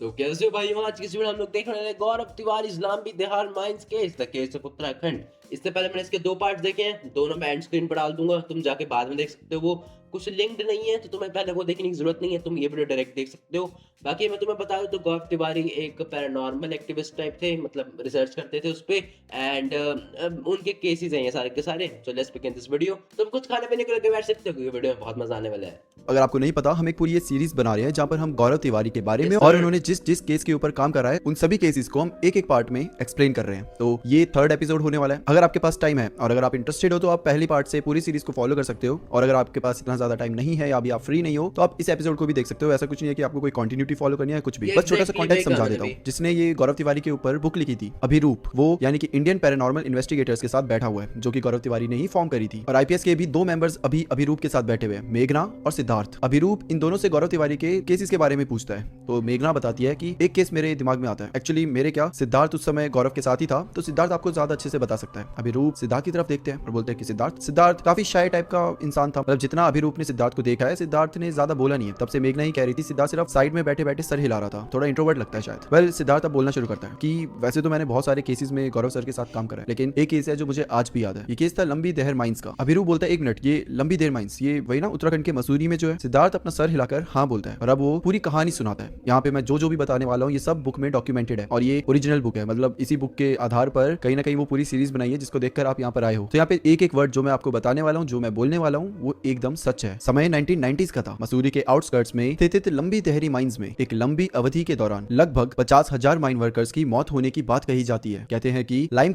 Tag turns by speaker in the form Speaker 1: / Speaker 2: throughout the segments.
Speaker 1: तो कैसे हो भाइयों, आज की इस वीडियो हम लोग देखने वाले हैं Gaurav Tiwari Lambi Dehar mines case, the case of Uttarakhand. इससे पहले मैंने इसके दो पार्ट देखे हैं, दोनों मैं एंड स्क्रीन पर डाल दूंगा, तुम जाके बाद में देख सकते हो। वो कुछ लिंक्ड नहीं है तो तुम्हें पहले वो देखने की जरूरत नहीं है, तुम ये वीडियो डायरेक्ट देख सकते हो। बाकी मैं तुम्हें बता दूं तो गौरव तिवारी एक पैरानॉर्मल एक्टिविस्ट टाइप थे, मतलब रिसर्च करते थे उस पे। एंड उनके केसेस हैं ये सारे के सारे। So let's begin this video. तुम कुछ खाने पीने को लेकर बैठ सकते हो क्योंकि वीडियो में बहुत मजा आने वाला है।
Speaker 2: अगर आपको नहीं पता, हम एक पूरी ये सीरीज बना रहे हैं जहां पर हम गौरव तिवारी के बारे
Speaker 1: Yes,
Speaker 2: में और
Speaker 1: sir.
Speaker 2: उन्होंने जिस जिस केस के ऊपर काम करा है उन सभी केसेस को हम एक एक पार्ट में एक्सप्लेन कर रहे हैं। तो ये थर्ड एपिसोड होने वाला है। अगर आपके पास टाइम है और अगर आप इंटरेस्टेड हो तो आप पहली पार्ट से पूरी सीरीज को फॉलो कर सकते हो, और अगर आपके पास इतना ज्यादा टाइम नहीं है या अभी आप फ्री नहीं हो तो आप इस एपिसोड को भी देख सकते हो। ऐसा कुछ नहीं है कि आपको कोई कंटिन्यूटी फॉलो करनी है, कुछ भी।
Speaker 1: Yeah,
Speaker 2: बस छोटा सा
Speaker 1: exactly,
Speaker 2: कॉन्टेक्स्ट
Speaker 1: वही
Speaker 2: समझा
Speaker 1: कहा
Speaker 2: देता
Speaker 1: मैंने
Speaker 2: हूँ। जिसने ये गौरव तिवारी के ऊपर बुक लिखी थी, अभिरूप, वो यानी कि इंडियन पैरानॉर्मल इन्वेस्टिगेटर्स के साथ बैठा हुआ है, जो कि गौरव तिवारी ने ही फॉर्म करी थी। और आईपीएस के भी दो मेंबर्स अभी अभिरूप के साथ बैठे हुए हैं, मेघना और सिद्धार्थ। अभिरूप इन दोनों से गौरव तिवारी के केसेस के बारे में पूछता है। तो मेघना बताती है कि एक केस मेरे दिमाग में आता है, एक्चुअली मेरे क्या, सिद्धार्थ उस समय गौरव के साथ ही था, तो सिद्धार्थ आपको ज्यादा अच्छे से बता सकता है। अभिरूप सिद्धार्थ की तरफ देखते हैं और बोलते हैं कि सिद्धार्थ काफी शाय टाइप का इंसान था। मतलब जितना अभिरूप ने सिद्धार्थ को देखा है, सिद्धार्थ ने ज्यादा बोला नहीं है। तब से मेघना ही कह रही थी सिद्धार्थ सिर्फ साइड में बैठे बैठे सर हिला रहा था, थोड़ा इंट्रोवर्ट लगता है शायद। वेल, सिद्धार्थ अब बोलना शुरू करता है कि वैसे तो मैंने बहुत सारे केसेस में गौरव सर के साथ काम करा है, लेकिन एक केस है जो मुझे आज भी याद है। ये केस था लंबी देहर माइंस का। अभिरूप बोलता है, एक मिनट, ये लंबी देहर माइंस, ये वही ना उत्तराखंड के मसूरी में जो है? सिद्धार्थ अपना सर हिलाकर हाँ बोलता है और अब वो पूरी कहानी सुनाता है। यहाँ पे मैं जो भी बताने वाला हूँ ये सब बुक में डॉक्यूमेंटेड है और ये ओरिजिनल बुक है। मतलब इसी बुक के आधार पर कहीं ना कहीं वो पूरी सीरीज बनाई है जिसको देखकर आप यहाँ पर आए हो। तो यहाँ पे एक एक वर्ड जो मैं आपको बताने वाला हूँ, जो मैं बोलने वाला हूँ, वो एकदम सच है। समय 1990s का था। मसूरी के आउटस्कर्ट्स में स्थित लंबी देहरी माइंस में एक लंबी अवधि के दौरान लगभग 50,000 माइन वर्कर्स की मौत होने की बात कही जाती है। कहते हैं कि लाइम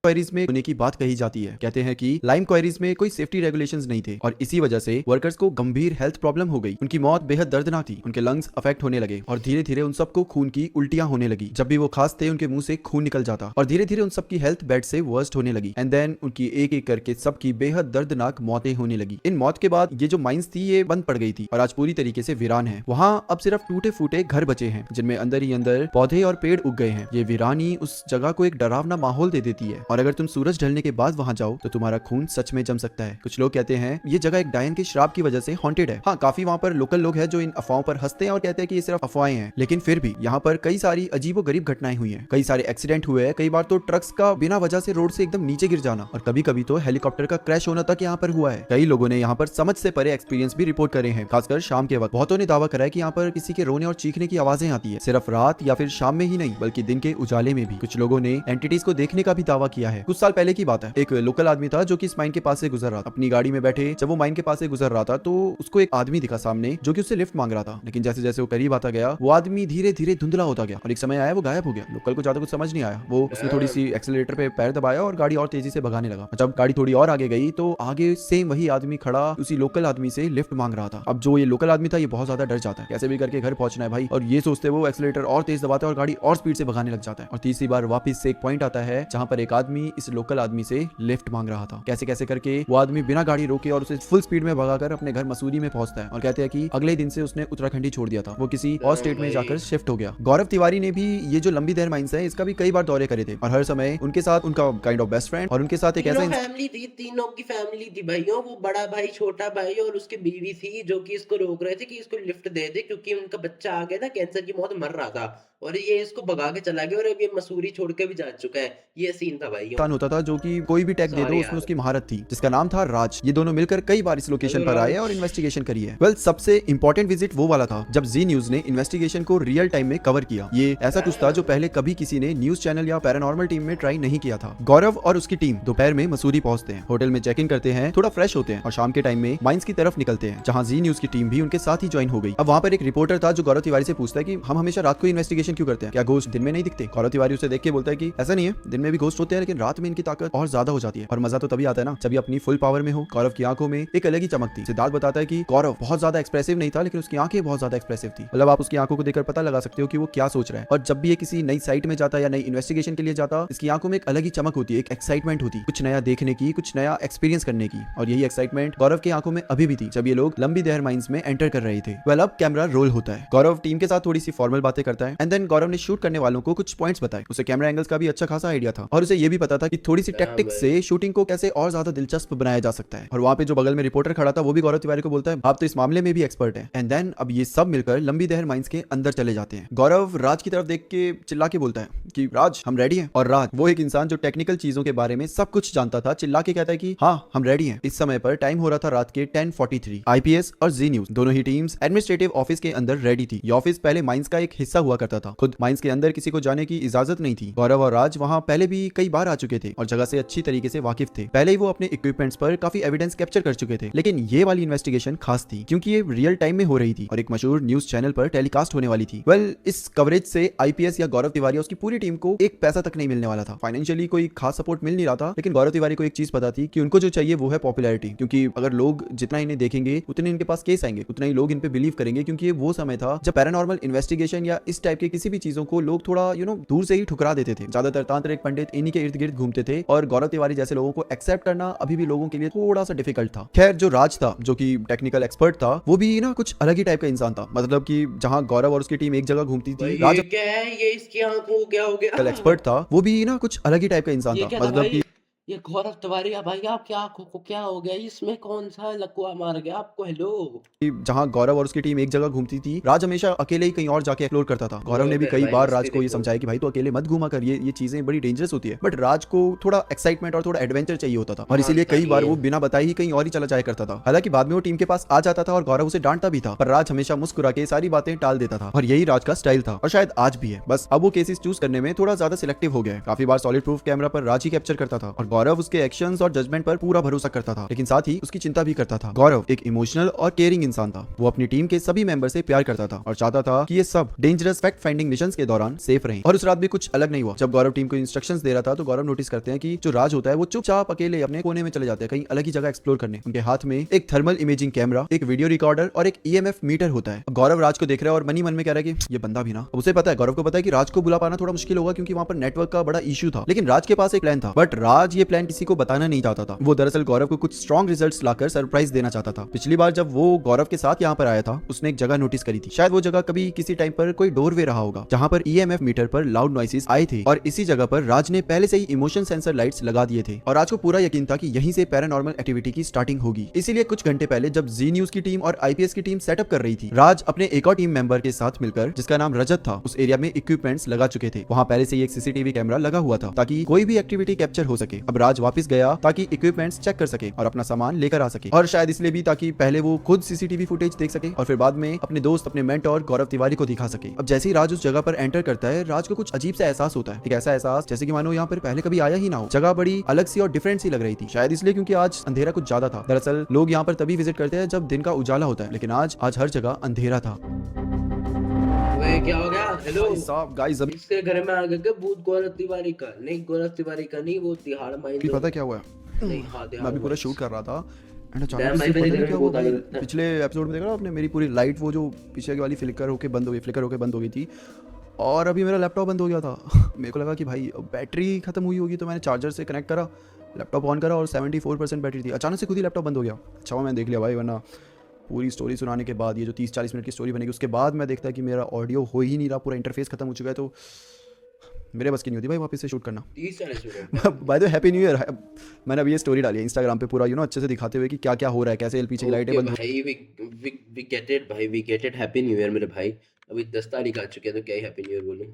Speaker 2: क्वारीज में होने की बात कही जाती है। कहते हैं कि लाइम क्वारीज में कोई सेफ्टी रेगुलेशंस नहीं थे और इसी वजह से वर्कर्स को गंभीर हेल्थ प्रॉब्लम हो गई। उनकी मौत बेहद दर्दनाक थी। उनके लंग्स अफेक्ट होने लगे और धीरे धीरे उन सबको खून की उल्टियां होने लगी। जब भी वो खांसते उनके मुंह से खून निकल जाता और धीरे धीरे उन सबकी हेल्थ बेड से वर्स्ट होने लगी। एंड देन उनकी एक एक करके सबकी बेहद दर्दनाक मौतें होने लगी। इन मौत के बाद ये जो माइंस थी ये बंद पड़ गई थी और आज पूरी तरीके से वीरान है। वहाँ अब सिर्फ टूटे फूटे घर बचे हैं जिनमें अंदर ही अंदर पौधे और पेड़ उग गए हैं। ये वीरानी उस जगह को एक डरावना माहौल दे देती है और अगर तुम सूरज ढलने के बाद वहां जाओ तो तुम्हारा खून सच में जम सकता है। कुछ लोग कहते हैं ये जगह एक डायन के श्राप की वजह से हॉन्टेड है। हाँ, काफी वहां पर लोकल लोग हैं जो इन अफवाहों पर हंसते हैं और कहते हैं कि ये सिर्फ अफवाहें हैं, लेकिन फिर भी यहाँ पर कई सारी अजीबोगरीब घटनाएं हुई हैं। कई सारे एक्सीडेंट हुए हैं, कई बार तो ट्रक्स का बिना वजह से रोड से एकदम नीचे गिर जाना और कभी कभी तो हेलीकॉप्टर का क्रैश होना तक यहाँ पर हुआ है। कई लोगों ने यहाँ पर समझ से परे एक्सपीरियंस भी रिपोर्ट करे हैं, खासकर शाम के वक्त। बहुतों ने दावा करा है कि यहाँ पर किसी के रोने और चीखने की आवाजें आती है, सिर्फ रात या फिर शाम में ही नहीं बल्कि दिन के उजाले में भी। कुछ लोगों ने एंटिटीज को देखने का भी दावा किया है। कुछ साल पहले की बात है, एक लोकल आदमी था जो कि इस माइन के पास से गुजर रहा था। अपनी गाड़ी में बैठे जब वो माइन के पास से गुजर रहा था तो उसको एक आदमी दिखा सामने जो कि उससे लिफ्ट मांग रहा था, लेकिन जैसे जैसे वो करीब आता गया वो आदमी धीरे धीरे धुंधला होता गया और एक समय आया वो गायब हो गया। लोकल को ज्यादा कुछ समझ नहीं आया, वो उसने थोड़ी सी एक्सीलरेटर पे पैर दबाया और गाड़ी और तेजी से भगाने लगा। जब गाड़ी थोड़ी और आगे गई तो आगे सेम वही आदमी खड़ा उसी लोकल आदमी से लिफ्ट मांग रहा था। अब जो ये लोकल आदमी था ये बहुत ज्यादा डर जाता है, कैसे भी करके घर पहुंचना है भाई, और ये सोचते वो एक्सीलरेटर और तेज दबाता है और गाड़ी और स्पीड से भगाने लग जाता है। और तीसरी बार वापस से एक पॉइंट आता है जहां पर एक आदमी इस लोकल आदमी से लिफ्ट मांग रहा था। कैसे कैसे करके वो आदमी बिना गाड़ी रोके और उसे फुल स्पीड में भगाकर अपने घर मसूरी में पहुंचता है और कहते हैं कि अगले दिन से उसने उत्तराखंड ही छोड़ दिया था, वो किसी और स्टेट में जाकर शिफ्ट हो गया। गौरव तिवारी ने भी ये जो लंबी देहर माइंस है इसका भी कई बार दौरे करे थे और हर समय उनके साथ उनका काइंड ऑफ बेस्ट फ्रेंड और उनके साथ एक ऐसा
Speaker 1: फैमिली थी, तीनों की फैमिली थी भाइयों। वो बड़ा भाई, छोटा भाई और उसकी बीवी थी जो कि इसको रोक रहे थे कि इसको लिफ्ट दे दे, क्योंकि उनका बच्चा आ गया था, कैंसर की मौत, मर रहा था और ये इसको भगा के चला गया और अब ये मसूरी छोड़ के भी जा चुका है। ये सीन था भाइयों।
Speaker 2: इंसान होता था जो कि कोई भी टैग दे दो
Speaker 1: सॉरी
Speaker 2: उसमें
Speaker 1: यार।
Speaker 2: उसकी महारत थी, जिसका नाम था राज। ये दोनों मिलकर कई बार इस लोकेशन
Speaker 1: हेलो
Speaker 2: पर आए
Speaker 1: राज।
Speaker 2: और इन्वेस्टिगेशन करी है। वेल, सबसे इंपॉर्टेंट विजिट वो वाला था जब जी न्यूज ने इन्वेस्टिगेशन को रियल टाइम में कवर किया। ये ऐसा कुछ था जो पहले कभी किसी ने न्यूज चैनल या पैरानॉर्मल टीम में ट्राई नहीं किया था। गौरव और उसकी टीम दोपहर में मसूरी पहुंचते हैं, होटल में चेक इन करते हैं, थोड़ा फ्रेश होते हैं और शाम के टाइम में माइंस की तरफ निकलते हैं जहां जी न्यूज की टीम भी उनके साथ ही ज्वाइन हो गई। अब वहां पर एक रिपोर्टर था जो गौरव तिवारी से पूछता है कि हम हमेशा रात को इन्वेस्टिगेशन क्यों करते हैं, क्या घोस्ट दिन में नहीं दिखते? गौरव तिवारी उसे देख के बोलता है कि ऐसा नहीं है, दिन में भी घोस्ट होते हैं लेकिन रात में इनकी ताकत और ज्यादा हो जाती है और मजा तो तभी आता है ना जब ये अपनी फुल पावर में हो। गौरव की आंखों में एक अलग ही चमक थी। सिद्धार्थ बताता है कि गौरव बहुत ज्यादा एक्सप्रेसिव नहीं था लेकिन उसकी आंखें बहुत ज्यादा एक्सप्रेसिव थी। मतलब आप उसकी आंखों को देखकर पता लगा सकते हो कि वो क्या सोच रहा है। और जब भी ये किसी नई साइट में जाता है या नई इन्वेस्टिगेशन के लिए जाता, इसकी आंखों में एक अलग ही चमक होती है, एक एक्साइटमेंट होती है कुछ नया देखने की, कुछ नया एक्सपीरियंस करने की। और यही एक्साइटमेंट गौरव की आंखों में अभी भी थी जब ये लोग लंबी देहर माइंस में एंटर कर रहे थे। वेल, अब कैमरा रोल होता है। गौरव टीम के साथ थोड़ी सी फॉर्मल बातें करता है एंड देन गौरव ने शूट करने वालों को कुछ पॉइंट्स बताए। उसे कैमरा एंगल्स का भी अच्छा खासा आइडिया था और उसे ये भी भी पता था कि थोड़ी सी टैक्टिक्स से शूटिंग को कैसे और ज्यादा दिलचस्प बनाया जा सकता है। और वहाँ पे जो बगल में रिपोर्टर खड़ा था वो भी गौरव तिवारी को बोलता है आप तो इस मामले में भी एक्सपर्ट हैं। एंड देन अब ये सब मिलकर लंबी दहर माइंस के अंदर चले जाते हैं। गौरव राज की तरफ देख के चिल्ला के बोलता है कि राज हम रेडी हैं। और राज वो एक इंसान जो टेक्निकल चीजों के बारे में सब कुछ जानता था चिल्ला के कहता है कि हाँ हम रेडी हैं। इस समय पर टाइम हो रहा था रात के 10:43। आईपीएस और जी न्यूज दोनों ही टीम्स एडमिनिस्ट्रेटिव ऑफिस के अंदर रेडी थी। ये ऑफिस पहले माइंस का एक हिस्सा हुआ करता था। खुद माइंस के अंदर किसी को जाने की इजाजत नहीं थी। गौरव और राज वहां पहले भी कई बार आ चुके थे और जगह से अच्छी तरीके से वाकिफ थे। पहले ही वो अपने इक्विपमेंट्स पर काफी एविडेंस कैप्चर कर चुके थे। लेकिन ये वाली इन्वेस्टिगेशन खास थी क्योंकि ये रियल टाइम में हो रही थी और एक मशहूर न्यूज चैनल पर टेलीकास्ट होने वाली थी। इस कवरेज से आईपीएस या गौरव तिवारी उसकी पूरी टीम को एक पैसा तक नहीं मिलने वाला था। फाइनेंशियली कोई खास सपोर्ट मिल नहीं रहा था। लेकिन गौरव तिवारी को एक चीज पता थी कि उनको जो चाहिए वो है पॉपुलैरिटी, क्योंकि अगर लोग जितना इन्हें देखेंगे उतने इनके पास केस आएंगे, उतना ही लोग इन पे बिलीव करेंगे। क्योंकि ये वो समय था जब पैरानॉर्मल इन्वेस्टिगेशन या इस टाइप के किसी भी चीजों को लोग थोड़ा दूर से ही ठुकरा देते थे। ज्यादातर तांत्रिक पंडित इन्हीं के इर्द गिर्द घूमते थे और गौरव तिवारी जैसे लोगों को एक्सेप्ट करना अभी भी लोगों के लिए थोड़ा सा डिफिकल्ट था। खैर जो राज था जो कि टेक्निकल एक्सपर्ट था वो भी कुछ अलग ही टाइप का इंसान था। मतलब कि जहां गौरव और उसकी टीम एक जगह घूमती थी, राज
Speaker 1: क्या है ये, इसकी आंखों क्या हो गया?
Speaker 2: एक्सपर्ट था वो भी कुछ अलग ही टाइप का इंसान था। मतलब कि
Speaker 1: ये गौरव तिवारी भाई आपकी आंखों को क्या हो गया? इसमें कौन सा लकवा मार गया आपको? हेलो,
Speaker 2: जहां गौरव और उसकी टीम एक जगह घूमती थी, राज हमेशा अकेले ही कहीं और जाके एक्सप्लोर करता था। गौरव ने भी कई बार राज को ये समझाया कि भाई तो अकेले मत घूमा कर, ये चीजें बड़ी डेंजरस होती है। बट राज को थोड़ा एक्साइटमेंट और थोड़ा एडवेंचर चाहिए होता था और इसीलिए कई बार वो बिना बताए ही कहीं और ही चला जाया करता था। हालांकि बाद में वो टीम के पास आ जाता था और गौरव उसे डांटता भी था, पर राज हमेशा मुस्कुरा के सारी बातें टाल देता था और यही राज का स्टाइल था और शायद आज भी है। बस अब वो केसेस चूज करने में थोड़ा ज्यादा सिलेक्टिव हो गया है। काफी बार सॉलिड प्रूफ कैमरा पर राज ही कैप्चर करता था और गौरव उसके एक्शन और जजमेंट पर पूरा भरोसा करता था, लेकिन साथ ही उसकी चिंता भी करता था। गौरव एक इमोशनल और केयरिंग इंसान था। वो अपनी टीम के सभी मेंबर से प्यार करता था और चाहता था कि ये सब डेंजरस फैक्ट फाइंडिंग मिशंस के दौरान सेफ रहें। और उस रात भी कुछ अलग नहीं हुआ। जब गौरव टीम को इंस्ट्रक्शंस दे रहा था तो गौरव नोटिस करते हैं कि जो राज होता है वो चुपचाप अकेले अपने कोने में चले जाते हैं, कहीं अलग ही जगह एक्सप्लोर करने। उनके हाथ में एक थर्मल इमेजिंग कैमरा, एक वीडियो रिकॉर्डर और एक ईएमएफ मीटर होता है। गौरव राज को देख रहा है और मन में कह रहा है कि ये बंदा भी ना। उसे पता है, गौरव को पता है कि राज को बुला पाना थोड़ा मुश्किल होगा क्योंकि वहां पर नेटवर्क का बड़ा इशू था। लेकिन राज के पास एक प्लान था, बट राज ये प्लान किसी को बताना नहीं चाहता था। वो दरअसल गौरव को कुछ स्ट्रॉन्ग रिजल्ट्स लाकर सरप्राइज देना चाहता था। पिछली बार जब वो गौरव के साथ यहाँ पर आया था उसने एक जगह नोटिस करी थी। शायद वो जगह कभी किसी टाइम पर कोई डोरवे रहा होगा जहाँ पर ईएमएफ मीटर पर लाउड नॉइसेस आए थे और इसी जगह पर राज ने पहले से ही इमोशन सेंसर लाइट्स लगा दिए थे और राज को पूरा यकीन था कि यहीं से पैरानॉर्मल एक्टिविटी की स्टार्टिंग होगी। इसीलिए कुछ घंटे पहले जब जी न्यूज की टीम और आईपीएस की टीम सेटअप कर रही थी, राज अपने एक और टीम मेंबर के साथ मिलकर, जिसका नाम रजत था, उस एरिया में इक्विपमेंट्स लगा चुके थे। वहाँ पहले से ही एक सीसीटीवी कैमरा लगा हुआ था ताकि कोई भी एक्टिविटी कैप्चर हो सके। अब राज वापस गया ताकि इक्विपमेंट्स चेक कर सके और अपना सामान लेकर आ सके, और शायद इसलिए भी ताकि पहले वो खुद सीसीटीवी फुटेज देख सके और फिर बाद में अपने दोस्त, अपने मेंटोर गौरव तिवारी को दिखा सके। अब जैसे ही राज उस जगह पर एंटर करता है, राज को कुछ अजीब सा एहसास होता है। एक ऐसा एहसास जैसे कि मानो यहाँ पर पहले कभी आया ही ना हो। जगह बड़ी अलग सी और डिफरेंट सी लग रही थी, शायद इसलिए क्योंकि आज अंधेरा कुछ ज्यादा था। दरअसल लोग यहाँ पर तभी विजिट करते हैं जब दिन का उजाला होता है, लेकिन आज हर जगह अंधेरा था।
Speaker 1: क्या हो गया? हेलो
Speaker 2: साहब गाइस, अभी
Speaker 1: इसके घर में आ गए भूत गौरव तिवारी का नहीं, गौरव तिवारी का नहीं, वो तिहाड़ माइंस।
Speaker 2: पता क्या हुआ है?
Speaker 1: नहीं, हाँ,
Speaker 2: मैं अभी पूरा शूट कर रहा था एंड अचानक
Speaker 1: डैम
Speaker 2: से
Speaker 1: भाई,
Speaker 2: पता
Speaker 1: मेरे
Speaker 2: नहीं
Speaker 1: घर
Speaker 2: क्या
Speaker 1: में
Speaker 2: हुआ
Speaker 1: बहुत
Speaker 2: भाई।
Speaker 1: आगे।
Speaker 2: पिछले एपिसोड में देखा ना आपने, मेरी पूरी लाइट वो जो पीछे की वाली फ्लिकर होके बंद हो गई थी और अभी मेरा लैपटॉप बंद हो गया था। मेरे को लगा कि भाई बैटरी खत्म हुई होगी, तो मैंने चार्जर से कनेक्ट करा, लैपटॉप ऑन करा और 74% बैटरी थी। अचानक से खुद ही लैपटॉप बंद हो गया। अच्छा मैंने देख लिया भाई, वरना पूरी स्टोरी सुनाने के बाद, ये जो 30-40 मिनट की स्टोरी बनेगी उसके बाद मैं देखता कि मेरा ऑडियो हो ही नहीं रहा, पूरा इंटरफेस खत्म हो चुका है, तो मेरे बस की नहीं होती भाई वापस से शूट करना।
Speaker 1: 30-40 minute.
Speaker 2: By the way happy new year. मैंने अभी ये स्टोरी डाली है इंस्टाग्राम पे पूरा अच्छे से दिखाते हुए कि क्या क्या हो रहा है, कैसे पीछे की लाइटें बंद।
Speaker 1: भाई वी गेट इट भाई, we get it. Happy new year मेरे भाई। अभी 10 तारीख आ चुकी है तो क्या ही हैप्पी न्यू ईयर बोलूं।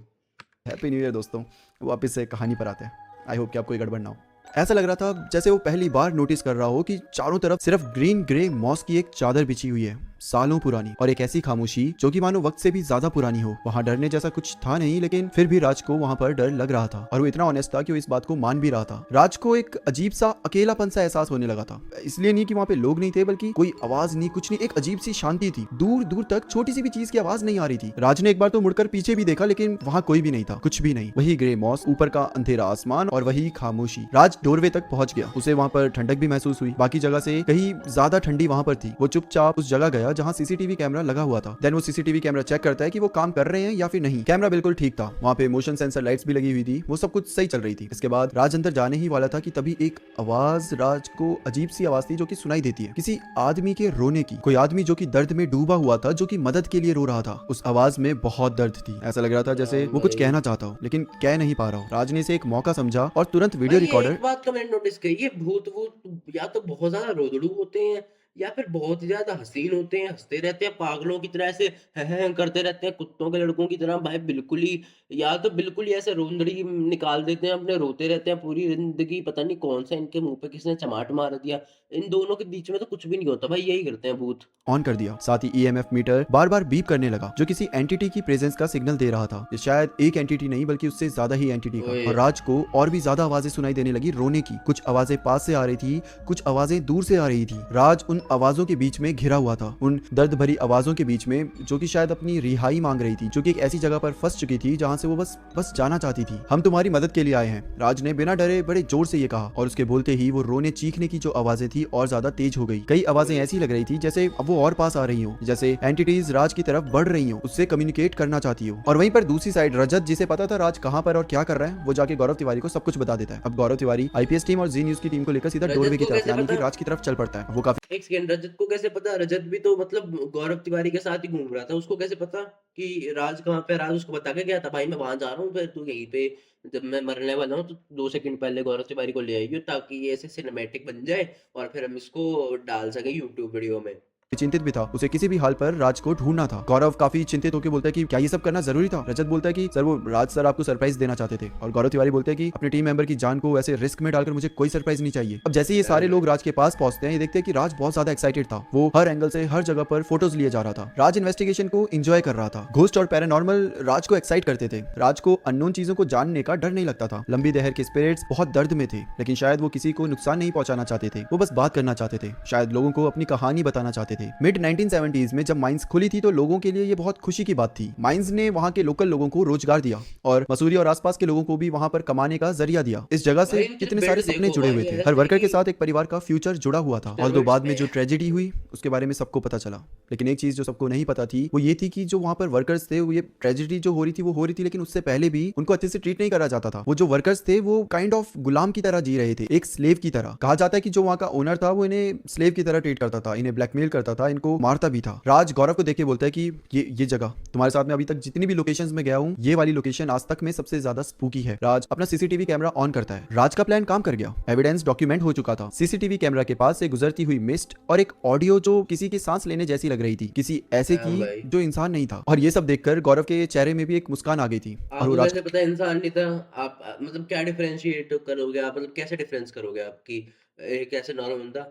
Speaker 2: हैप्पी न्यू ईयर दोस्तों। वापस से कहानी पर आते हैं। आई होप कि आपको गड़बड़ ना हो। ऐसा लग रहा था जैसे वो पहली बार नोटिस कर रहा हो कि चारों तरफ सिर्फ ग्रीन ग्रे मॉस की एक चादर बिछी हुई है, सालों पुरानी, और एक ऐसी खामोशी जो कि मानो वक्त से भी ज्यादा पुरानी हो। वहाँ डरने जैसा कुछ था नहीं, लेकिन फिर भी राज को वहाँ पर डर लग रहा था और वो इतना ऑनेस्ट था कि वो इस बात को मान भी रहा था। राज को एक अजीब सा अकेलापन सा एहसास होने लगा था। इसलिए नहीं कि वहाँ पे लोग नहीं थे, बल्कि कोई आवाज नहीं, कुछ नहीं, एक अजीब सी शांति थी। दूर दूर तक छोटी सी भी चीज की आवाज नहीं आ रही थी। राज ने एक बार तो मुड़कर पीछे भी देखा, लेकिन वहाँ कोई भी नहीं था, कुछ भी नहीं। वही ग्रे मॉस, ऊपर का अंधेरा आसमान और वही खामोशी। राज डोरवे तक पहुंच गया। उसे वहाँ पर ठंडक भी महसूस हुई, बाकी जगह से कहीं ज्यादा ठंडी वहाँ पर थी। वो चुपचाप उस जगह गया जगह जहाँ सीसीटीवी कैमरा लगा हुआ था। देन वो सीसीटीवी कैमरा चेक करता है कि वो काम कर रहे हैं या फिर नहीं। कैमरा बिल्कुल ठीक था, वहाँ पे मोशन सेंसर लाइट्स भी लगी हुई थी, वो सब कुछ सही चल रही थी। इसके बाद राज अंदर जाने ही वाला था कि तभी एक आवाज राज को अजीब सी आवाज थी जो कि सुनाई देती है, किसी आदमी के रोने की। कोई आदमी जो कि दर्द में डूबा हुआ था, जो कि मदद के लिए रो रहा था। उस आवाज में बहुत दर्द थी, ऐसा लग रहा था जैसे वो कुछ कहना चाहता हो लेकिन कह नहीं पा रहा हो। राज ने इसे एक मौका समझा और तुरंत वीडियो
Speaker 1: भाई ये
Speaker 2: रिकॉर्डर।
Speaker 1: एक बात का मैंने नोटिस करी, ये भूत वूत या तो बहुत ज्यादा रोदड़ू होते हैं या फिर बहुत ही ज्यादा हसीन होते हैं, हंसते रहते हैं पागलों की तरह, ऐसे हैं करते रहते हैं कुत्तों के लड़कों की तरह। भाई बिल्कुल ही, या तो बिल्कुल ही ऐसे रोंदड़ी निकाल देते हैं अपने, रोते रहते हैं पूरी जिंदगी। पता नहीं कौन सा इनके मुंह पे किसने चमाट मार दिया। इन दोनों के बीच में तो कुछ भी नहीं होता भाई, यही करते हैं भूत।
Speaker 2: ऑन कर दिया, साथ ही ईएमएफ मीटर बार बार बीप करने लगा जो किसी एंटिटी की प्रेजेंस का सिग्नल दे रहा था। ये शायद एक एंटिटी नहीं बल्कि उससे ज्यादा ही एंटिटी का।
Speaker 1: ओए।
Speaker 2: और राज को और भी ज्यादा आवाजें सुनाई देने लगी रोने की। कुछ आवाजें पास से आ रही थी, कुछ आवाजें दूर से आ रही थी। राज उन आवाजों के बीच में घिरा हुआ था, उन दर्द भरी आवाजों के बीच में, जो कि शायद अपनी रिहाई मांग रही थी, जो कि एक ऐसी जगह पर फंस चुकी थी जहां से वो बस जाना चाहती थी। हम तुम्हारी मदद के लिए आए हैं, राज ने बिना डरे बड़े जोर से ये कहा। और उसके बोलते ही वो रोने चीखने की जो आवाजें थी और ज्यादा तेज हो गई। कई आवाजें ऐसी लग रही थी जैसे अब वो और पास आ रही हो, जैसे एंटिटीज राज की तरफ बढ़ रही हो, उससे कम्युनिकेट करना चाहती हो। और वहीं पर दूसरी साइड रजत, जिसे पता था राज कहां पर और क्या कर रहा है, वो जाके गौरव तिवारी को सब कुछ बता देता है। अब गौरव तिवारी आईपीएस टीम और जी न्यूज की टीम को लेकर सीधा
Speaker 1: रजत
Speaker 2: डोरवे की
Speaker 1: को
Speaker 2: तरफ
Speaker 1: कैसे
Speaker 2: यानी कि
Speaker 1: पता?
Speaker 2: राज की तरफ चल पड़ता है। वो काफी
Speaker 1: एक सेकंड, रजत को कैसे पता? रजत भी तो मतलब गौरव तिवारी के साथ ही घूम रहा था, उसको कैसे पता कि राज कहाँ पे है? राज उसको बता के गया था, भाई मैं वहां जा रहा हूँ, फिर तू यहीं पे, जब मैं मरने वाला हूँ तो 2 सेकंड पहले गौरव तिवारी को ले आइयो, ताकि ये ऐसे सिनेमैटिक बन जाए और फिर हम इसको डाल सके यूट्यूब वीडियो में।
Speaker 2: चिंतित भी था, उसे किसी भी हाल पर राज को ढूंढना था। गौरव काफी चिंतित होकर बोलता है कि क्या ये सब करना जरूरी था? रजत बोलता है कि सर वो राज सर आपको सरप्राइज देना चाहते थे। और गौरव तिवारी बोलते हैं कि अपने टीम मेंबर की जान को ऐसे रिस्क में डालकर मुझे कोई सरप्राइज नहीं चाहिए। अब जैसे ये सारे लोग राज के पास पहुंचते हैं, ये देखते हैं कि राज बहुत ज्यादा एक्साइटेड था। वो हर एंगल से हर जगह पर फोटोज लिए जा रहा था। राज इन्वेस्टिगेशन को एंजॉय कर रहा था। घोस्ट और पैरानॉर्मल राज को एक्साइट करते थे। राज को अननोन चीजों को जानने का डर नहीं लगता था। लंबी दहर के स्पिरिट्स बहुत दर्द में थे, लेकिन शायद वो किसी को नुकसान नहीं पहुंचाना चाहते थे। वो बस बात करना चाहते थे, शायद लोगों को अपनी कहानी बताना चाहते थे। मिड 1970s में जब माइंस खुली थी तो लोगों के लिए ये बहुत खुशी की बात थी। माइंस ने वहां के लोकल लोगों को रोजगार दिया और मसूरी और आसपास के लोगों को भी वहां पर कमाने का जरिया दिया। इस जगह से
Speaker 1: भाई इनके
Speaker 2: कितने
Speaker 1: बेड
Speaker 2: सारे सपने
Speaker 1: देखो
Speaker 2: जुड़े हुए
Speaker 1: भाई,
Speaker 2: थे।
Speaker 1: ऐसे
Speaker 2: हर वर्कर के
Speaker 1: कि
Speaker 2: साथ एक परिवार का फ्यूचर जुड़ा हुआ था। और दो बाद में जो ट्रेजेडी हुई उसके बारे में सबको पता चला, लेकिन एक चीज जो सबको नहीं पता थी वो ये थी कि जो वहां पर वर्कर्स थे, वो ये ट्रेजेडी जो हो रही थी, लेकिन उससे पहले भी उनको अच्छे से ट्रीट नहीं करा जाता था। वो जो वर्कर्स थे वो काइंड ऑफ गुलाम की तरह जी रहे थे, एक स्लेव की तरह। कहा जाता है कि जो वहां का ओनर था वो इन्हें स्लेव की तरह ट्रीट करता था, इन्हें ब्लैकमेल करता था, इनको मारता भी था। राज गौरव को देख के बोलता है कि ये जगह तुम्हारे साथ में अभी तक जितनी भी लोकेशंस में गया हूं, ये वाली लोकेशन आज तक में सबसे ज्यादा स्पूकी है। राज अपना सीसीटीवी कैमरा ऑन करता है। राज का प्लान काम कर गया, एविडेंस डॉक्यूमेंट हो चुका था। सीसीटीवी कैमरा के पास से गुजरती हुई मिस्ट और एक ऑडियो जो किसी की सांस लेने जैसी लग रही थी, किसी ऐसे
Speaker 1: हाँ भाई।
Speaker 2: की जो इंसान नहीं था। और ये सब देखकर गौरव के चेहरे में भी एक मुस्कान आ गई थी। और
Speaker 1: आपको
Speaker 2: वो राज
Speaker 1: कैसे पता इंसान नहीं था? आप मतलब क्या डिफरेंशिएट करोगे आप, मतलब कैसे डिफरेंस करोगे आप कि एक ऐसे नॉर्मल बंदा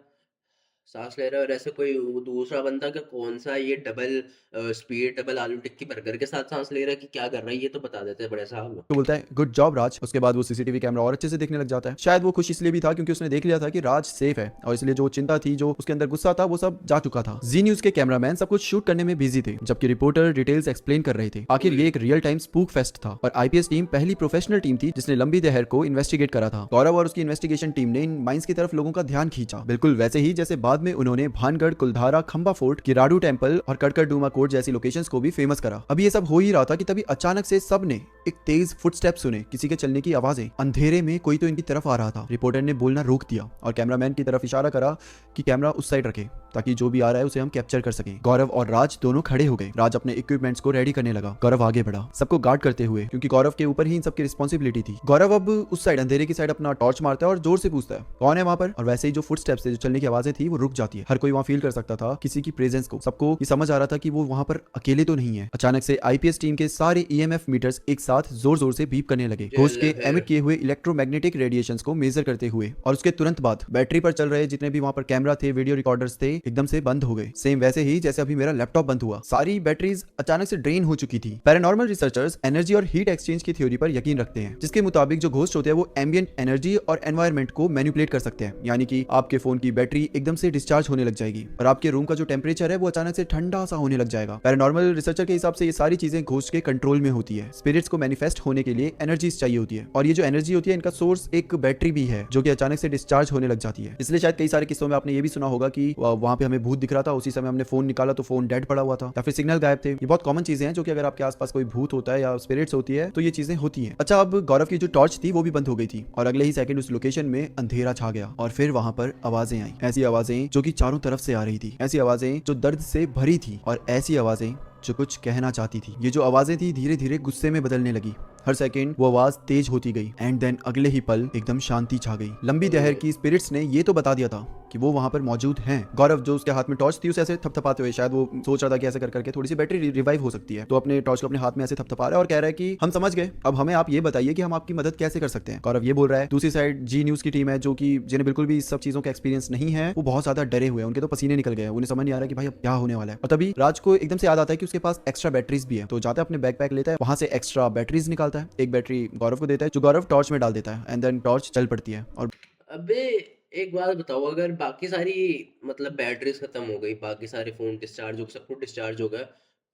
Speaker 1: सांस ले रहा है और ऐसे कोई दूसरा बंदा का कौन सा ये डबल स्पीड डबल आलू टिक्की बर्गर के साथ सांस ले रहा है कि क्या कर रहा है, ये तो बता देते हैं बड़े साहब।
Speaker 2: तो बोलता है गुड जॉब राज। उसके बाद वो सीसीटीवी कैमरा और अच्छे से देखने लग जाता है। शायद वो खुश इसलिए भी था क्योंकि उसने देख लिया था कि राज सेफ है, और इसलिए जो चिंता थी, जो उसके अंदर गुस्सा था, वो सब जा चुका था। जी न्यूज के कैमरामैन सब कुछ शूट करने में बिजी थे, जबकि रिपोर्टर डिटेल्स एक्सप्लेन कर रहे थे। आखिर ये एक रियल टाइम स्पूक फेस्ट था और आईपीएस टीम पहली प्रोफेशनल टीम थी जिसने लंबी दहर को इन्वेस्टिगेट करा था। गौरव और उसकी इन्वेस्टिगेशन टीम ने इन माइंस की तरफ लोगों का ध्यान खींचा, बिल्कुल वैसे ही जैसे बाद में उन्होंने भानगढ़, कुलधारा, खंबा फोर्ट, किराडू टेम्पल और कड़कड़डूमा कोर्ट जैसी लोकेशंस को भी फेमस करा। अभी ये सब हो ही रहा था कि तभी अचानक से सब ने एक तेज फुटस्टेप सुने, किसी के चलने की आवाजें। अंधेरे में कोई तो इनकी तरफ आ रहा था। रिपोर्टर ने बोलना रोक दिया और कैमरामैन की तरफ इशारा करा कि कैमरा उस साइड रखे ताकि जो भी आ रहा है उसे हम कैप्चर कर सकें। गौरव और राज दोनों खड़े हो गए। राज अपने इक्विपमेंट्स को रेडी करने लगा, गौरव आगे बढ़ा, सबको गार्ड करते हुए, क्योंकि गौरव के ऊपर ही इन सबकी रिस्पॉन्सिबिलिटी थी। गौरव अब उस साइड अंधेरे की साइड अपना टॉर्च मारता है और जोर से पूछता है कौन है वहां पर। और वैसे ही जो फुटस्टेप्स थे, जो चलने की आवाजें थी, वो रुक जाती है। हर कोई वहां फील कर सकता था किसी की प्रेजेंस को। सबको ये समझ आ रहा था कि वो वहां पर अकेले तो नहीं है। अचानक से आईपीएस टीम के सारे ईएमएफ मीटर्स एक साथ जोर जोर से बीप करने लगे, घोस्ट के एमिट किए हुए इलेक्ट्रोमैग्नेटिक रेडिएशंस को मेजर करते हुए। और उसके तुरंत बाद बैटरी पर चल रहे जितने भी वहां पर कैमरा थे, वीडियो रिकॉर्डर्स थे, एकदम से बंद हो गए। सेम वैसे ही जैसे अभी मेरा लैपटॉप बंद हुआ। सारी बैटरीज अचानक से ड्रेन हो चुकी थी। पैरानॉर्मल रिसर्चर्स एनर्जी और हीट एक्सचेंज की थ्योरी पर यकीन रखते हैं, जिसके मुताबिक जो घोस्ट होते हैं वो एम्बिएंट एनर्जी और एनवायरनमेंट को मैनिपुलेट कर सकते हैं। यानी कि आपके फोन की बैटरी एकदम से डिस्चार्ज होने लग जाएगी और आपके रूम का जो टेम्परेचर है वो अचानक से ठंडा सा होने लग जाएगा। पैरानॉर्मल रिसर्चर के हिसाब से ये सारी चीजें घोस्ट के कंट्रोल में होती है। स्पिरिट्स को मैनिफेस्ट होने के लिए एनर्जीज चाहिए होती है, और ये जो एनर्जी होती है इनका सोर्स एक बैटरी भी है जो कि अचानक से डिस्चार्ज होने लग जाती है। इसलिए शायद कई सारे किस्सों में आपने ये भी सुना होगा कि वहां पे हमें भूत दिख रहा था, उसी समय हमने फोन निकाला तो फोन डेड पड़ा हुआ था, या फिर सिग्नल गायब थे। ये बहुत कॉमन चीजें हैं जो कि अगर आपके आसपास कोई भूत होता है या स्पिरिट्स होती है तो ये चीजें होती हैं। अच्छा, अब गौरव की जो टॉर्च थी वो भी बंद हो गई थी और अगले ही सेकंड उस लोकेशन में अंधेरा छा गया और फिर वहां पर आवाजें आई, ऐसी आवाजें जो कि चारों तरफ से आ रही थी, ऐसी आवाजें जो दर्द से भरी थी और ऐसी आवाजें जो कुछ कहना चाहती थी। ये जो आवाजें थी धीरे धीरे गुस्से में बदलने लगी, हर सेकंड वो आवाज तेज होती गई एंड देन अगले ही पल एकदम शांति छा गई। लंबी दहर की स्पिरिट्स ने ये तो बता दिया था कि वो वहां पर मौजूद हैं। गौरव जो उसके हाथ में टॉर्च थी उसे ऐसे थपथपाते हुए, शायद वो सोच रहा था कि ऐसे कर करके थोड़ी सी बैटरी रिवाइव हो सकती है, तो अपने टॉर्च को अपने हाथ में ऐसे थपथपा रहा है और कह रहा है कि हम समझ गए, अब हमें आप ये बताइए कि हम आपकी मदद कैसे कर सकते हैं। गौरव ये बोल रहा है। दूसरी साइड जी न्यूज की टीम है जो कि जिन्हें बिल्कुल भी इस सब चीजों का एक्सपीरियंस नहीं है, वो बहुत ज्यादा डरे हुए हैं, उनके तो पसीने निकल गए, उन्हें समझ नहीं आ रहा कि भाई अब क्या होने वाला है। और तभी राज को एकदम से याद आता है कि उसके पास एक्स्ट्रा बैटरीज भी है, तो जाता है अपने बैकपैक लेता है, वहां से एक्स्ट्रा बैटरीज निकालता है, एक बैटरी गौरव को देता है जो गौरव टॉर्च में डाल देता है एंड देन टॉर्च चल पड़ती है। और
Speaker 1: अबे एक बात बताओ, अगर बाकी सारी मतलब बैटरीज खत्म हो गई, बाकी सारे फोन डिस्चार्ज हो गए, सब कुछ डिस्चार्ज हो गया,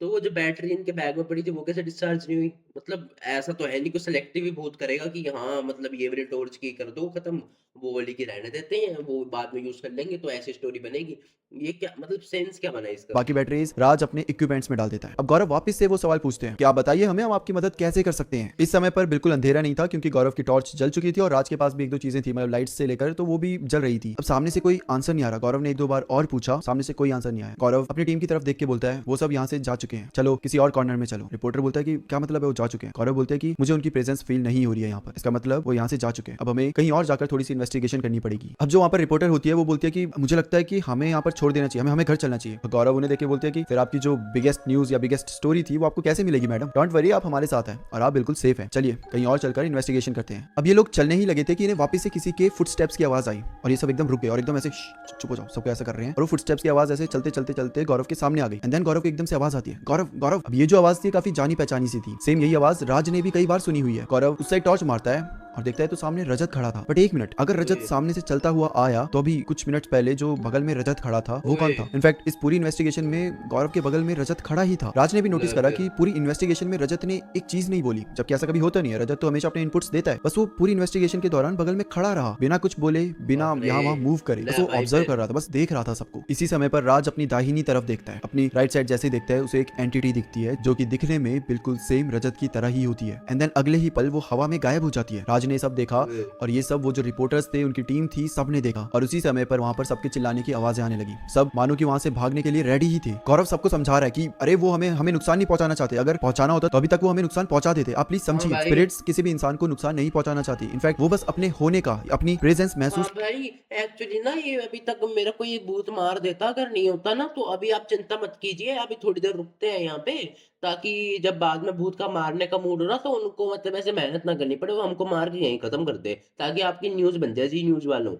Speaker 1: तो वो जो बैटरी इनके बैग में पड़ी थी वो कैसे डिस्चार्ज नहीं हुई? मतलब ऐसा तो है नहीं कुछ सिलेक्टिव ही बहुत करेगा कि हाँ मतलब ये वाली टॉर्च की कर दो खत्म, वो वाली की रहने देते हैं, वो बाद में यूज कर लेंगे, तो ऐसी स्टोरी बनेगी। ये क्या मतलब सेंस क्या बना इसका?
Speaker 2: बाकी बैटरीज राज अपने इक्विपमेंट्स में डाल देता है। अब गौरव वापस से वो सवाल पूछते हैं कि आप बताइए हमें, हम आपकी मदद कैसे कर सकते हैं। इस समय पर बिल्कुल अंधेरा नहीं था क्योंकि गौरव की टॉर्च जल चुकी थी और राज के पास भी एक दो चीजें थी, मतलब लाइट्स से लेकर, तो वो भी जल रही थी। अब सामने से कोई आंसर नहीं आ रहा। गौरव ने एक दो बार और पूछा, सामने से कोई आंसर नहीं आया। गौरव अपनी टीम की तरफ देख के बोलता है वो सब यहाँ से जा चुके हैं, चलो किसी और कॉर्नर में चलो। रिपोर्टर बोलता है कि क्या मतलब है वो जा चुके हैं? गौरव बोलते हैं कि मुझे उनकी प्रेजेंस फील नहीं हो रही है यहाँ पर, इसका मतलब वो यहाँ से जा चुके हैं, अब हमें कहीं और जाकर थोड़ी सी इन्वेस्टिगेशन करनी पड़ेगी। अब जो वहाँ पर रिपोर्टर होती है वो बोलती है कि मुझे लगता है कि हमें यहाँ पर छोड़ देना चाहिए, हमें हमें घर चलना चाहिए। तो गौरव उन्हें देख के बोलते हैं कि फिर आपकी जो बिगेस्ट न्यूज या बिगेस्ट स्टोरी थी वो आपको कैसे मिलेगी मैडम? डोंट वरी, आप हमारे साथ हैं और आप बिल्कुल सेफ हैं, चलिए कहीं और चलकर इन्वेस्टिगेशन करते हैं। अब ये लोग चलने ही लगे थे कि इन्हें वापस से किसी के फुटस्टेप्स की आवाज आई और ये सब एकदम रुक गए और एकदम ऐसे चुप हो जाओ, सबको ऐसा कर रहे हैं। और वो फुटस्टेप्स की आवाज ऐसे चलते चलते चलते गौरव के सामने आ गई एंड देन गौरव को एकदम से आवाज आती है, गौरव गौरव। अब ये जो आवाज थी काफी जानी पहचानी सी थी, सेम यही आवाज राज ने भी कई बार सुनी हुई है। गौरव उस साइड टॉर्च मारता है और देखता है तो सामने रजत खड़ा था। बट एक मिनट, अगर रजत सामने से चलता हुआ आया तो अभी कुछ मिनट पहले जो बगल में रजत खड़ा था वो कौन था? इनफैक्ट इस पूरी इन्वेस्टिगेशन में गौरव के बगल में रजत खड़ा ही था। राज ने भी नोटिस करा कि पूरी इन्वेस्टिगेशन में रजत ने एक चीज नहीं बोली, जबकि ऐसा कभी होता नहीं है। रजत तो हमेशा अपने इनपुट्स देता है, बस वो पूरी इन्वेस्टिगेशन के दौरान बगल में खड़ा रहा, बिना कुछ बोले, बिना यहाँ वहाँ मूव करे, बस वो ऑब्जर्व कर रहा था, बस देख रहा था सबको। इसी समय पर राज अपनी दाहिनी तरफ देखता है, अपनी राइट साइड जैसे देखता है उसे एक एंटिटी दिखती है जो कि दिखने में बिल्कुल सेम रजत की तरह ही होती है एंड देन अगले ही पल वो हवा में गायब हो जाती है। राज ने सब देखा और ये सब वो जो रिपोर्टर्स थे, उनकी टीम थी, सबने देखा और उसी समय पर वहां पर सबके चिल्लाने की आवाजें आने लगी। सब मानो कि वहां से भागने के लिए रेडी ही थे। गौरव सबको समझा रहा है कि अरे वो हमें नुकसान नहीं पहुंचाना चाहते, अगर पहुंचाना होता तो अभी तक वो हमें नुकसान पहुंचा देते, आप प्लीज समझिए। स्पिरिट्स किसी भी इंसान को नुकसान नहीं पहुंचाना चाहती, इनफैक्ट वो बस अपने होने का, अपनी प्रेजेंस महसूस।
Speaker 1: भाई एक्चुअली ना ये अभी तक मेरा को ये भूत मार देता, अगर नहीं होता ना तो अभी आप चिंता मत कीजिए, अभी थोड़ी देर रुकते हैं यहाँ पे, ताकि जब बाद में भूत का मारने का मूड हो ना तो उनको मतलब ऐसे मेहनत ना करनी पड़े, वो हमको मार के यहीं खत्म कर दे, ताकि आपकी न्यूज बन जाए जी न्यूज वालों।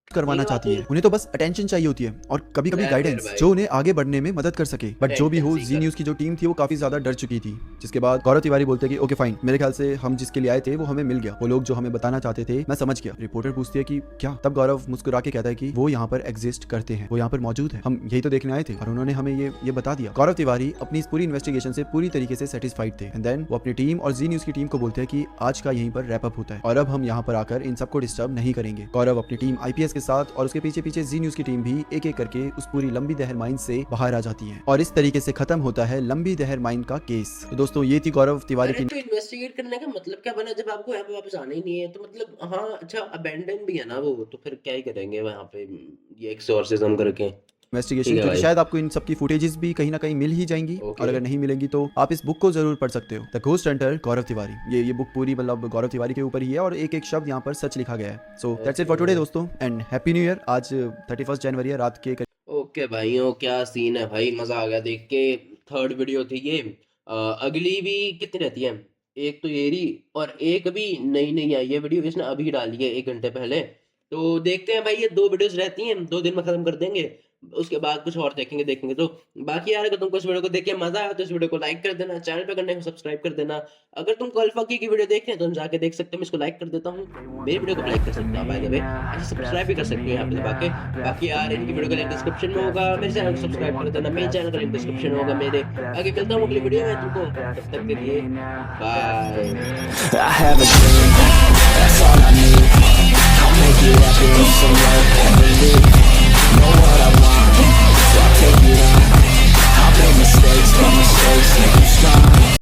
Speaker 1: ठीक
Speaker 2: करवाना
Speaker 1: है बात
Speaker 2: चाहती है,
Speaker 1: हुई?
Speaker 2: उन्हें तो बस अटेंशन चाहिए होती है और कभी कभी
Speaker 1: फिर
Speaker 2: गाइडेंस
Speaker 1: भाई
Speaker 2: जो उन्हें आगे बढ़ने में मदद कर सके। बट जो भी हो,
Speaker 1: टेंडेंसी
Speaker 2: जी
Speaker 1: कर
Speaker 2: न्यूज की जो टीम थी वो काफी ज्यादा डर चुकी थी, जिसके बाद गौरव तिवारी बोलते हैं कि ओके फाइन, मेरे ख्याल से हम जिसके लिए आए थे वो हमें मिल गया, वो लोग जो हमें बताना चाहते थे मैं समझ गया। रिपोर्टर पूछती है कि क्या? तब गौरव मुस्कुरा के कहता है कि वो यहाँ पर एग्जिस्ट करते हैं, वो यहाँ पर मौजूद है, हम यही तो देखने आए थे और उन्होंने हमें ये बता दिया। गौरव तिवारी अपनी इस पूरी इन्वेस्टिगेशन से पूरी तरीके से सेटिस्फाइड थे एंड देन वो अपनी टीम और जी न्यूज की टीम को बोलते हैं कि आज का यहीं पर रैप अप होता है और अब हम यहाँ पर आकर इन सबको डिस्टर्ब नहीं करेंगे। गौरव अपनी टीम आईपीएस के साथ और उसके पीछे पीछे जी न्यूज की टीम भी एक एक करके उस पूरी लंबी दहर माइन से बाहर आ जाती है और इस तरीके से खत्म होता है लंबी दहर माइन का केस। तो दोस्तों ये थी गौरव तिवारी
Speaker 1: अरे
Speaker 2: की।
Speaker 1: तो इन्वेस्टिगेट करने का मतलब क्या बना जब आपको यहाँ पे वापस आना ही नहीं है, तो मतलब हाँ अच्छा अबेंडन भी है ना वो, तो फिर क्या ही करेंगे वहाँ पे ये एक्सोर्सिज्म करके।
Speaker 2: इन्वेस्टिगेशन
Speaker 1: ठीक है
Speaker 2: क्योंकि
Speaker 1: भाई।
Speaker 2: शायद आपको इन सब की फुटेजेस भी कहीं ना कहीं मिल ही जाएंगी
Speaker 1: ओके।
Speaker 2: और अगर नहीं मिलेंगी तो आप इस बुक को जरूर पढ़ सकते हो, द घोस्ट हंटर गौरव तिवारी। ये बुक पूरी मतलब गौरव तिवारी के ऊपर ही है और एक एक शब्द यहाँ पर सच लिखा गया है। So that's it for today दोस्तों एंड हैप्पी न्यू ईयर। आज 31 जनवरी है, रात के
Speaker 1: ओके भाइयों, क्या सीन है भाई, मजा आ गया देख के। थर्ड वीडियो थी ये। अगली भी कितनी रहती है? एक तो ये रही और एक भी नई नई आई है वीडियो, इसने अभी डाली है 1 घंटे पहले। तो देखते हैं भाई, ये 2 वीडियोस रहती हैं, 2 दिन में खत्म कर देंगे। उसके बाद कुछ और देखेंगे। तो बाकी यार अगर तुमको इस वीडियो को देख के मजा आया तो इस वीडियो को लाइक कर देना, चैनल पे करने को सब्सक्राइब कर देना। अगर तुमको अल्फा की वीडियो देखनी है तो तुम जाके देख सकते हो, मैं इसको लाइक कर देता हूँ, मेरी वीडियो को लाइक कर सकते हो बाय द वे, ऐसे सब्सक्राइब भी कर सकते हो यहाँ पे दबा के। बाकी यार इनकी वीडियो का लिंक डिस्क्रिप्शन में होगा, मेरे चैनल को सब्सक्राइब कर देना, मेरे चैनल का लिंक डिस्क्रिप्शन में होगा मेरे। आगे मिलता हूँ अगली वीडियो में तुमको, तब तक के लिए bye.
Speaker 3: I have a dream, that's all I need. I'll make it happen with some work.